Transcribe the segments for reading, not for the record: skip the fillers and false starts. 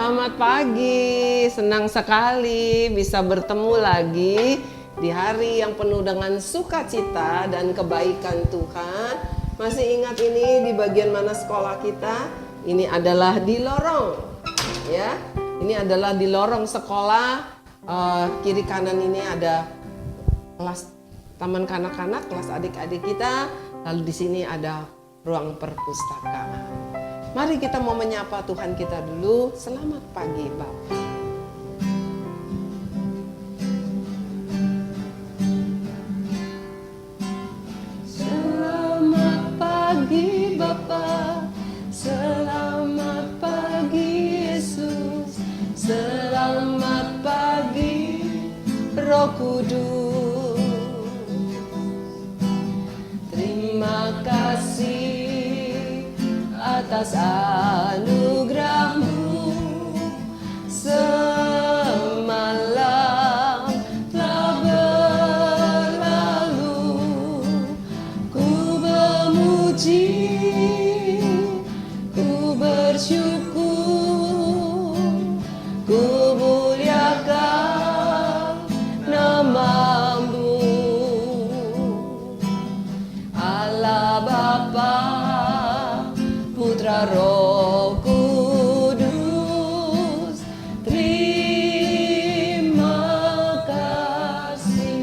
Selamat pagi, senang sekali bisa bertemu lagi di hari yang penuh dengan sukacita dan kebaikan Tuhan. Masih ingat ini di bagian mana sekolah kita? Ini adalah di lorong, ya. Ini adalah di lorong sekolah. Kiri kanan ini ada kelas taman kanak-kanak, kelas adik-adik kita. Lalu di sini ada ruang perpustakaan. Mari kita mau menyapa Tuhan kita dulu. Selamat pagi Bapak. Selamat pagi Bapak. Selamat pagi Yesus. Selamat pagi Roh Kudus. Terima kasih atas anugerah-Mu. Semalam telah berlalu, ku memuji, ku bersyukur, ku muliakan nama-Mu. Allah Bapa, Putra Roh Kudus, terima kasih.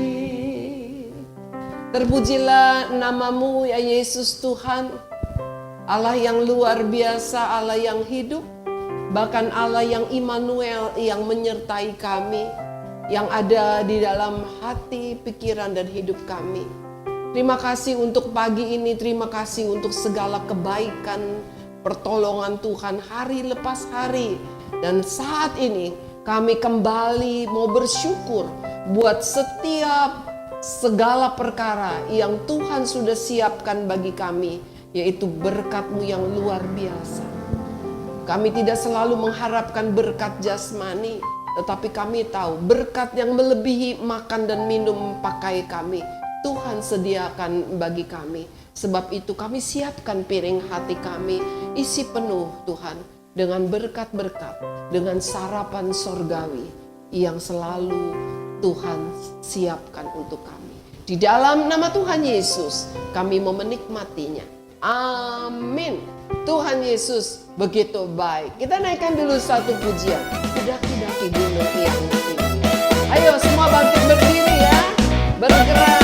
Terpujilah nama-Mu ya Yesus Tuhan, Allah yang luar biasa, Allah yang hidup, bahkan Allah yang Immanuel yang menyertai kami, yang ada di dalam hati, pikiran dan hidup kami. Terima kasih untuk pagi ini, terima kasih untuk segala kebaikan, pertolongan Tuhan hari lepas hari. Dan saat ini kami kembali mau bersyukur buat setiap segala perkara yang Tuhan sudah siapkan bagi kami, yaitu berkat-Mu yang luar biasa. Kami tidak selalu mengharapkan berkat jasmani, tetapi kami tahu berkat yang melebihi makan dan minum pakai kami Tuhan sediakan bagi kami. Sebab itu kami siapkan piring hati kami, isi penuh Tuhan dengan berkat-berkat, dengan sarapan sorgawi yang selalu Tuhan siapkan untuk kami. Di dalam nama Tuhan Yesus kami mau menikmatinya. Amin. Tuhan Yesus begitu baik. Kita naikkan dulu satu pujian. Daki-daki gunung yang tinggi. Ayo semua bangkit berdiri ya. Bergerak.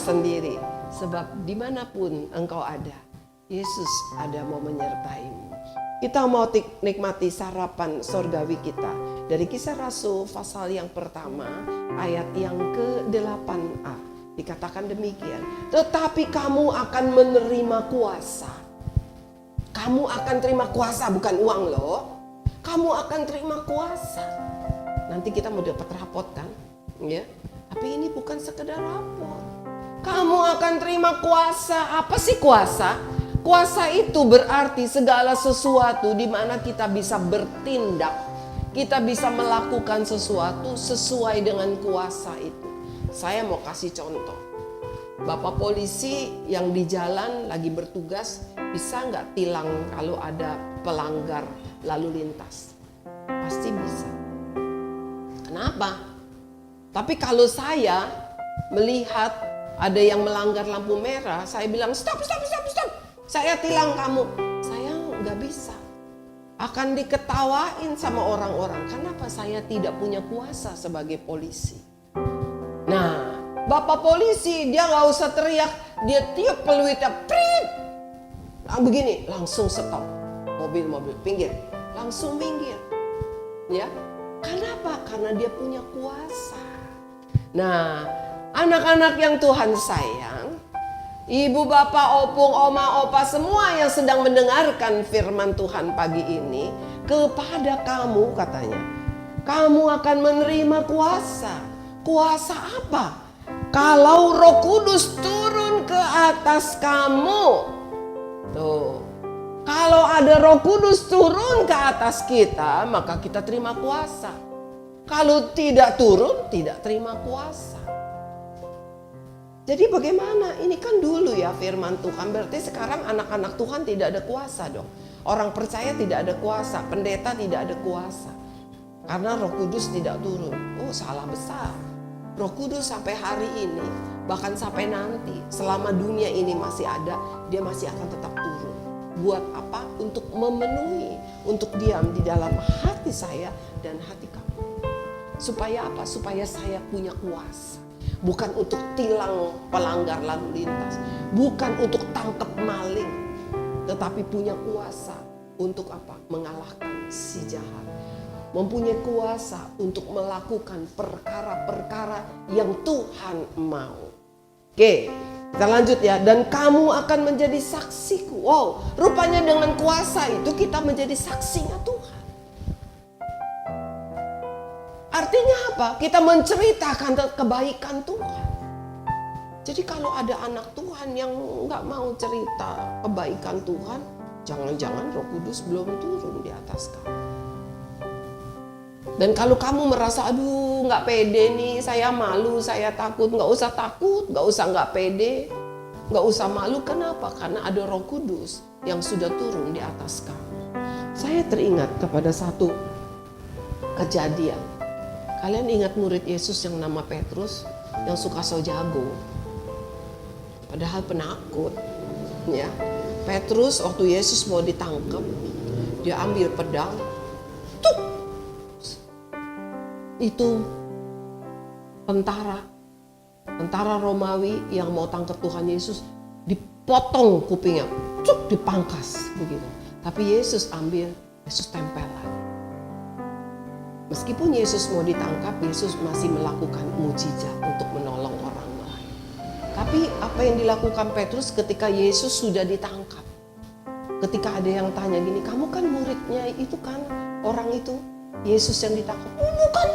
Sendiri, sebab dimanapun engkau ada, Yesus ada mau menyertaimu. Kita mau nikmati sarapan sorgawi kita dari Kisah Rasul pasal yang pertama ayat yang ke-8a. Dikatakan demikian, tetapi kamu akan menerima kuasa. Kamu akan terima kuasa, bukan uang loh. Kamu akan terima kuasa. Nanti kita mau dapat rapot kan, ya. Tapi ini bukan sekedar rapot. Kamu akan terima kuasa. Apa sih kuasa? Kuasa itu berarti segala sesuatu di mana kita bisa bertindak. Kita bisa melakukan sesuatu sesuai dengan kuasa itu. Saya mau kasih contoh. Bapak polisi yang di jalan lagi bertugas, bisa nggak tilang kalau ada pelanggar lalu lintas? Pasti bisa. Kenapa? Tapi kalau saya melihat ada yang melanggar lampu merah, saya bilang stop. Saya tilang kamu. Saya nggak bisa. Akan diketawain sama orang-orang. Kenapa saya tidak punya kuasa sebagai polisi? Nah, Bapak polisi dia nggak usah teriak, dia tiup peluitnya, prit, begini, langsung stop. Mobil-mobil pinggir, langsung minggir. Ya, kenapa? Karena dia punya kuasa. Nah, anak-anak yang Tuhan sayang, ibu, bapak, opung, oma, opa, semua yang sedang mendengarkan firman Tuhan pagi ini, kepada kamu katanya, kamu akan menerima kuasa. Kuasa apa? Kalau Roh Kudus turun ke atas kamu. Tuh. Kalau ada Roh Kudus turun ke atas kita, maka kita terima kuasa. Kalau tidak turun, tidak terima kuasa. Jadi bagaimana? Ini kan dulu ya firman Tuhan. Berarti sekarang anak-anak Tuhan tidak ada kuasa dong. Orang percaya tidak ada kuasa. Pendeta tidak ada kuasa. Karena Roh Kudus tidak turun. Oh, salah besar. Roh Kudus sampai hari ini, bahkan sampai nanti, selama dunia ini masih ada, dia masih akan tetap turun. Buat apa? Untuk memenuhi, untuk diam di dalam hati saya dan hati kamu. Supaya apa? Supaya saya punya kuasa. Bukan untuk tilang pelanggar lalu lintas. Bukan untuk tangkap maling. Tetapi punya kuasa untuk apa? Mengalahkan si jahat. Mempunyai kuasa untuk melakukan perkara-perkara yang Tuhan mau. Oke. Kita lanjut ya, dan kamu akan menjadi saksiku. Wow, rupanya dengan kuasa itu kita menjadi saksinya Tuhan. Artinya apa? Kita menceritakan kebaikan Tuhan. Jadi kalau ada anak Tuhan yang nggak mau cerita kebaikan Tuhan, jangan-jangan Roh Kudus belum turun di atas kamu. Dan kalau kamu merasa, aduh nggak pede nih, saya malu, saya takut, nggak usah takut, nggak usah nggak pede, nggak usah malu. Kenapa? Karena ada Roh Kudus yang sudah turun di atas kamu. Saya teringat kepada satu kejadian. Kalian ingat murid Yesus yang nama Petrus, yang suka so jago, padahal penakut. Ya, Petrus waktu Yesus mau ditangkap, dia ambil pedang, tuk. Itu tentara Romawi yang mau tangkap Tuhan Yesus, dipotong kupingnya, cuk, dipangkas begitu. Tapi Yesus ambil, Yesus tempel lagi. Meskipun Yesus mau ditangkap, Yesus masih melakukan mujizat untuk menolong orang lain. Tapi apa yang dilakukan Petrus ketika Yesus sudah ditangkap? Ketika ada yang tanya gini, kamu kan muridnya itu kan, orang itu, Yesus yang ditangkap. Oh, bukan.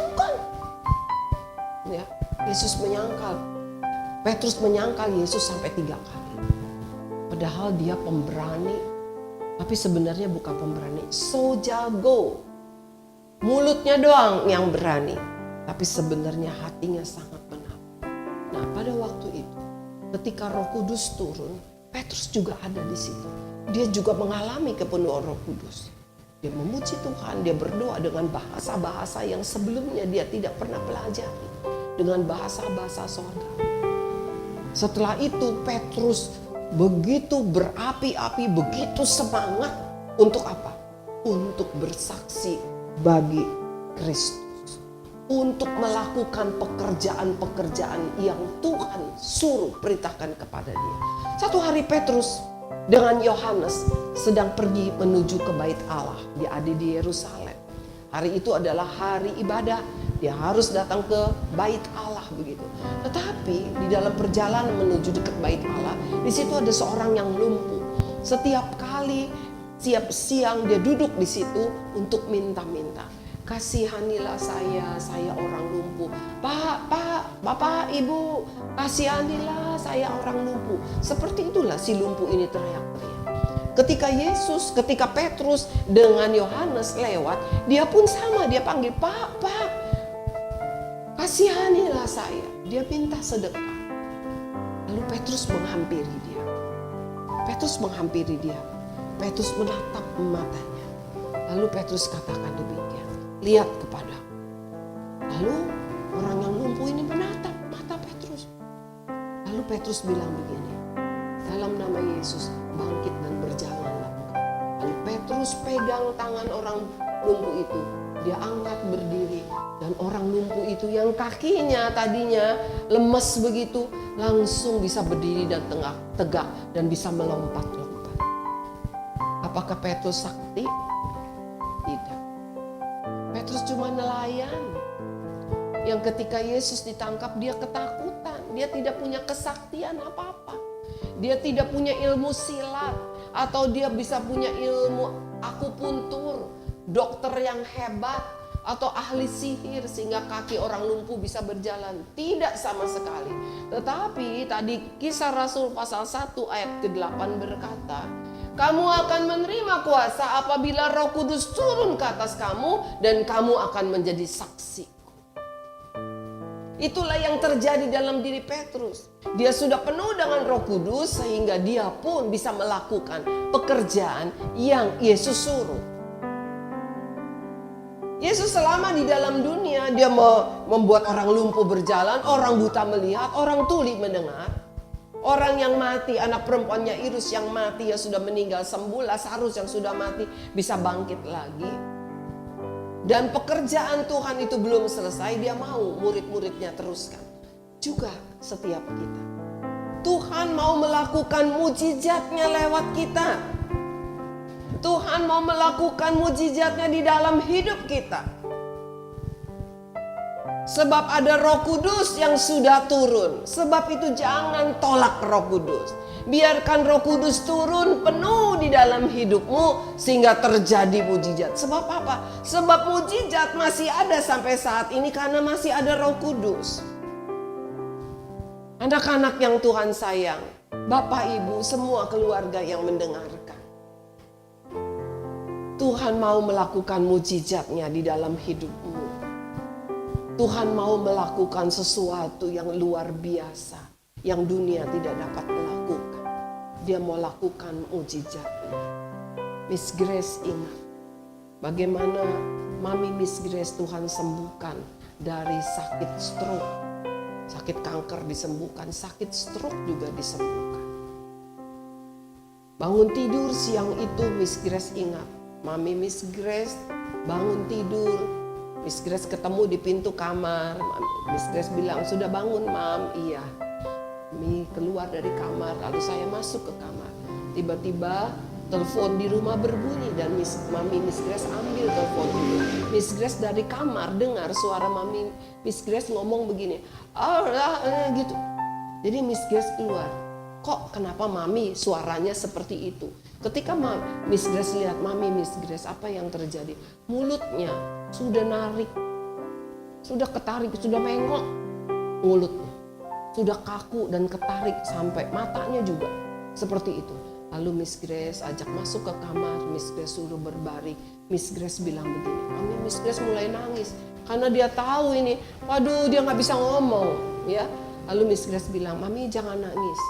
Ya, Yesus menyangkal. Petrus menyangkal Yesus sampai 3 kali. Padahal dia pemberani. Tapi sebenarnya bukan pemberani. So jago. Mulutnya doang yang berani. Tapi sebenarnya hatinya sangat penakut. Nah, pada waktu itu, ketika Roh Kudus turun, Petrus juga ada di situ. Dia juga mengalami kepenuhan Roh Kudus. Dia memuji Tuhan, dia berdoa dengan bahasa-bahasa yang sebelumnya dia tidak pernah pelajari. Dengan bahasa-bahasa surga. Setelah itu Petrus begitu berapi-api, begitu semangat untuk apa? Untuk bersaksi bagi Kristus. Untuk melakukan pekerjaan-pekerjaan yang Tuhan suruh perintahkan kepada dia. Satu hari Petrus dengan Yohanes sedang pergi menuju ke Bait Allah. Dia ada di Yerusalem. Hari itu adalah hari ibadah. Dia harus datang ke Bait Allah begitu. Tetapi di dalam perjalanan menuju dekat Bait Allah, di situ ada seorang yang lumpuh. Setiap kali siap siang dia duduk di situ untuk minta-minta. Kasihanilah saya orang lumpuh. Pak, Bapak, Ibu, kasihanilah saya orang lumpuh. Seperti itulah si lumpuh ini teriak-teriak. Ketika Petrus dengan Yohanes lewat, dia pun sama, dia panggil, Pak, kasihanilah saya. Dia minta sedekah. Lalu Petrus menghampiri dia. Petrus menatap matanya. Lalu Petrus katakan demikian, lihat kepadaku. Lalu orang yang lumpuh ini menatap mata Petrus. Lalu Petrus bilang begini, dalam nama Yesus bangkit dan berjalanlah. Lalu Petrus pegang tangan orang lumpuh itu. Dia angkat berdiri, dan orang lumpuh itu yang kakinya tadinya lemes begitu langsung bisa berdiri dan tegak dan bisa melompat-lompat. Apakah Petrus sakti? Tidak. Petrus cuma nelayan yang ketika Yesus ditangkap dia ketakutan. Dia tidak punya kesaktian apa-apa. Dia tidak punya ilmu silat atau dia bisa punya ilmu akupuntur, dokter yang hebat atau ahli sihir sehingga kaki orang lumpuh bisa berjalan. Tidak sama sekali. Tetapi tadi Kisah Rasul pasal 1 ayat ke-8 berkata, kamu akan menerima kuasa apabila Roh Kudus turun ke atas kamu dan kamu akan menjadi saksi. Itulah yang terjadi dalam diri Petrus. Dia sudah penuh dengan Roh Kudus sehingga dia pun bisa melakukan pekerjaan yang Yesus suruh. Yesus selama di dalam dunia dia membuat orang lumpuh berjalan, orang buta melihat, orang tuli mendengar. Orang yang mati, anak perempuannya Yairus yang mati, yang sudah meninggal sembuh, Lazarus yang sudah mati bisa bangkit lagi. Dan pekerjaan Tuhan itu belum selesai, dia mau murid-muridnya teruskan. Juga setiap kita. Tuhan mau melakukan mujizatnya lewat kita. Tuhan mau melakukan mujizatnya di dalam hidup kita. Sebab ada Roh Kudus yang sudah turun. Sebab itu jangan tolak Roh Kudus. Biarkan Roh Kudus turun penuh di dalam hidupmu sehingga terjadi mujizat. Sebab apa? Sebab mujizat masih ada sampai saat ini karena masih ada Roh Kudus. Anak-anak yang Tuhan sayang, Bapak Ibu, semua keluarga yang mendengarkan. Tuhan mau melakukan mujizatnya di dalam hidupmu. Tuhan mau melakukan sesuatu yang luar biasa yang dunia tidak dapat melakukan. Dia mau lakukan mujizatnya. Miss Grace ingat bagaimana Mami Miss Grace Tuhan sembuhkan dari sakit stroke. Sakit kanker disembuhkan, sakit stroke juga disembuhkan. Bangun tidur siang itu Miss Grace ingat. Mami Miss Grace bangun tidur. Miss Grace ketemu di pintu kamar. Miss Grace bilang, sudah bangun Mam? Iya. Mi keluar dari kamar, lalu saya masuk ke kamar. Tiba-tiba telepon di rumah berbunyi dan Mami Miss Grace ambil telepon itu. Miss Grace dari kamar dengar suara Mami Miss Grace ngomong begini. Gitu. Jadi Miss Grace keluar. Kok kenapa Mami suaranya seperti itu? Ketika Miss Grace lihat Mami Miss Grace, apa yang terjadi? Mulutnya sudah narik, sudah ketarik, sudah mengok mulutnya. Sudah kaku dan ketarik sampai matanya juga seperti itu. Lalu Miss Grace ajak masuk ke kamar, Miss Grace suruh berbaring. Miss Grace bilang begini, Mami Miss Grace mulai nangis karena dia tahu ini, waduh dia nggak bisa ngomong, ya. Lalu Miss Grace bilang, Mami jangan nangis,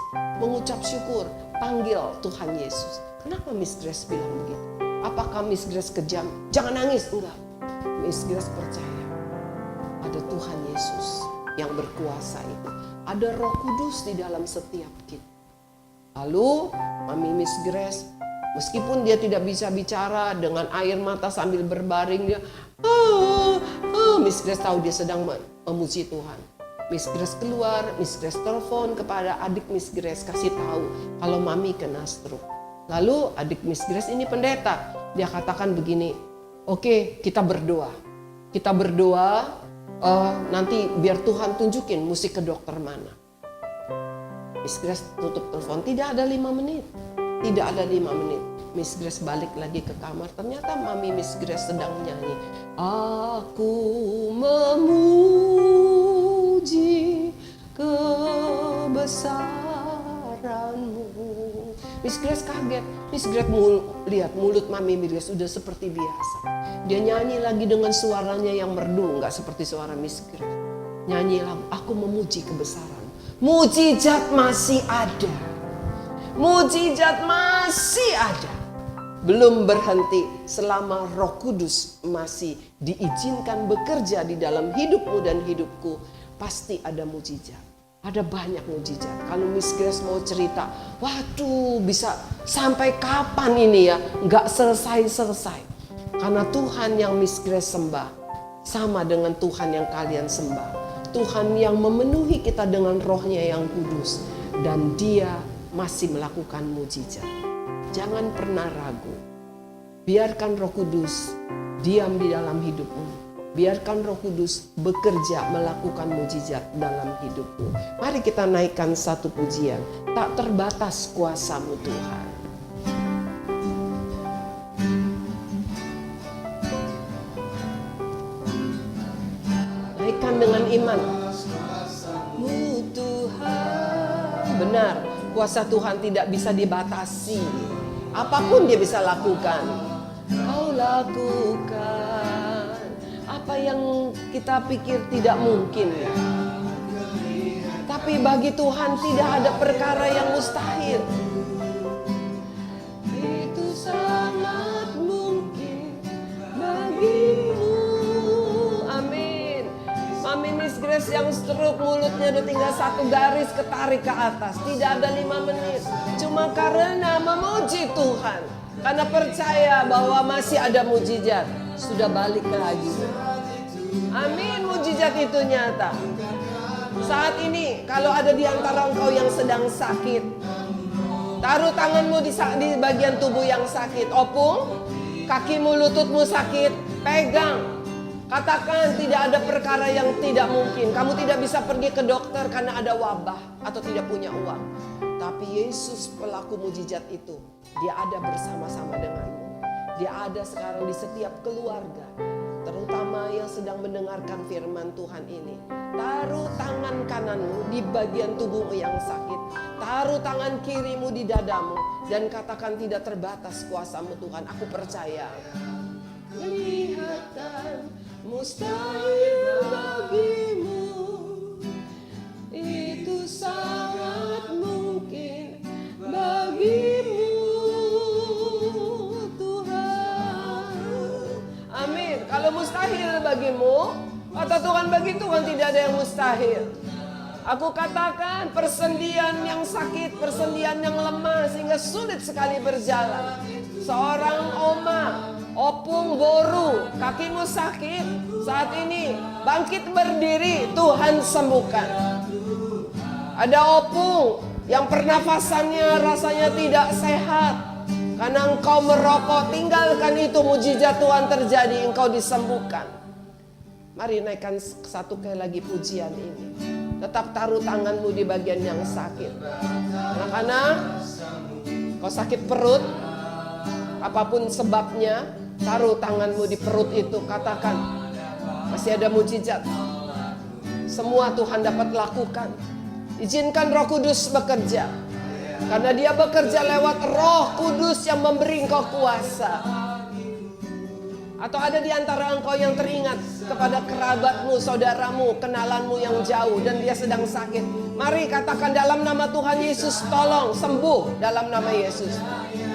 mengucap syukur, panggil Tuhan Yesus. Kenapa Miss Grace bilang begitu? Apakah Miss Grace kejam? Jangan nangis, enggak. Miss Grace percaya ada Tuhan Yesus yang berkuasa itu. Ada Roh Kudus di dalam setiap kita. Lalu Mami Miss Grace, meskipun dia tidak bisa bicara, dengan air mata sambil berbaring dia, Miss Grace tahu dia sedang memuji Tuhan. Miss Grace keluar, Miss Grace telepon kepada adik Miss Grace, kasih tahu kalau Mami kena stroke. Lalu adik Miss Grace ini pendeta, dia katakan begini, oke, kita berdoa. Kita berdoa, nanti biar Tuhan tunjukin mesti ke dokter mana. Miss Grace tutup telepon, tidak ada 5 menit. Tidak ada 5 menit. Miss Grace balik lagi ke kamar, ternyata Mami Miss Grace sedang nyanyi. Aku memuji kebesaranmu. Miss Grace kaget. Miss Grace lihat mulut Mami Miss Grace sudah seperti biasa. Dia nyanyi lagi dengan suaranya yang merdu, nggak seperti suara Miss Grace. Nyanyi lagu, aku memuji kebesaran. Mujizat masih ada. Mujizat masih ada. Belum berhenti selama Roh Kudus masih diizinkan bekerja di dalam hidupmu dan hidupku. Pasti ada mujizat. Ada banyak mujizat. Kalau Miss Grace mau cerita, waduh bisa sampai kapan ini ya? Nggak selesai-selesai. Karena Tuhan yang Miss Grace sembah sama dengan Tuhan yang kalian sembah. Tuhan yang memenuhi kita dengan rohnya yang kudus. Dan dia masih melakukan mujizat. Jangan pernah ragu. Biarkan Roh Kudus diam di dalam hidupmu. Biarkan Roh Kudus bekerja melakukan mujizat dalam hidupmu. Mari kita naikkan satu pujian. Tak terbatas kuasa-Mu Tuhan. Naikkan dengan iman. Mu Tuhan. Benar, kuasa Tuhan tidak bisa dibatasi. Apapun Dia bisa lakukan. Kau lakukan apa yang kita pikir tidak mungkin. Tapi bagi Tuhan tidak ada perkara yang mustahil. Itu sangat mungkin bagimu. Amin. Mami Miss Grace yang stroke, mulutnya udah tinggal satu garis ketarik ke atas. Tidak ada 5 menit. Cuma karena memuji Tuhan. Karena percaya bahwa masih ada mujizat. Sudah balik lagi. Amin, mujizat itu nyata. Saat ini kalau ada di antara engkau yang sedang sakit, taruh tanganmu di bagian tubuh yang sakit. Opung, kakimu, lututmu sakit, pegang. Katakan tidak ada perkara yang tidak mungkin. Kamu tidak bisa pergi ke dokter karena ada wabah atau tidak punya uang. Tapi Yesus pelaku mujizat itu, Dia ada bersama-sama denganmu. Dia ada sekarang di setiap keluarga, terutama yang sedang mendengarkan firman Tuhan ini. Taruh tangan kananmu di bagian tubuhmu yang sakit. Taruh tangan kirimu di dadamu. Dan katakan tidak terbatas kuasa-Mu Tuhan. Aku percaya. Kelihatan mustahil bagimu. Itu sangat mungkin bagimu. Amin. Kalau mustahil bagimu, kata Tuhan, bagi Tuhan tidak ada yang mustahil. Aku katakan persendian yang sakit, persendian yang lemah sehingga sulit sekali berjalan. Seorang oma, opung, boru, kakimu sakit, saat ini bangkit berdiri, Tuhan sembuhkan. Ada opung yang pernafasannya rasanya tidak sehat. Karena engkau merokok, tinggalkan itu, mujizat Tuhan terjadi, engkau disembuhkan. Mari naikkan satu kali lagi pujian ini. Tetap taruh tanganmu di bagian yang sakit. Anak-anak, kau sakit perut, apapun sebabnya, taruh tanganmu di perut itu, katakan, masih ada mujizat. Semua Tuhan dapat lakukan. Izinkan Roh Kudus bekerja. Karena Dia bekerja lewat Roh Kudus yang memberi engkau kuasa. Atau ada di antara engkau yang teringat kepada kerabatmu, saudaramu, kenalanmu yang jauh dan dia sedang sakit. Mari katakan dalam nama Tuhan Yesus, tolong sembuh dalam nama Yesus.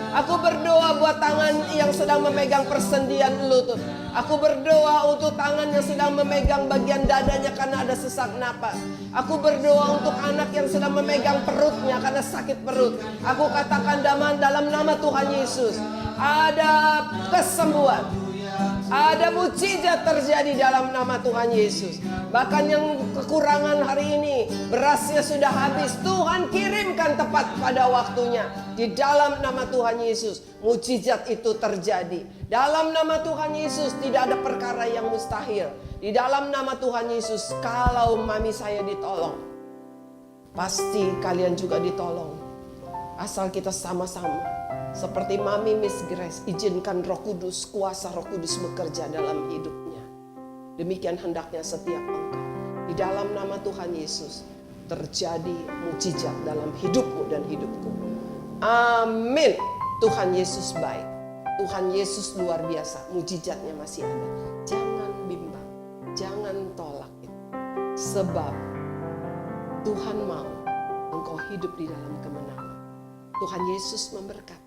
Aku berdoa buat tangan yang sedang memegang persendian lutut. Aku berdoa untuk tangan yang sedang memegang bagian dadanya karena ada sesak napas. Aku berdoa untuk anak yang sedang memegang perutnya karena sakit perut. Aku katakan dalam nama Tuhan Yesus, ada kesembuhan. Ada mujizat terjadi dalam nama Tuhan Yesus. Bahkan yang kekurangan hari ini, berasnya sudah habis, Tuhan kirimkan tepat pada waktunya. Di dalam nama Tuhan Yesus, mujizat itu terjadi. Dalam nama Tuhan Yesus tidak ada perkara yang mustahil. Di dalam nama Tuhan Yesus, kalau mami saya ditolong, pasti kalian juga ditolong. Asal kita sama-sama. Seperti Mami Miss Grace, izinkan Roh Kudus, kuasa Roh Kudus bekerja dalam hidupnya. Demikian hendaknya setiap engkau. Di dalam nama Tuhan Yesus, terjadi mujizat dalam hidupmu dan hidupku. Amin. Tuhan Yesus baik. Tuhan Yesus luar biasa. Mujizatnya masih ada. Jangan bimbang. Jangan tolak itu. Sebab Tuhan mau engkau hidup di dalam kemenangan. Tuhan Yesus memberkati.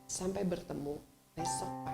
Sampai bertemu besok pagi.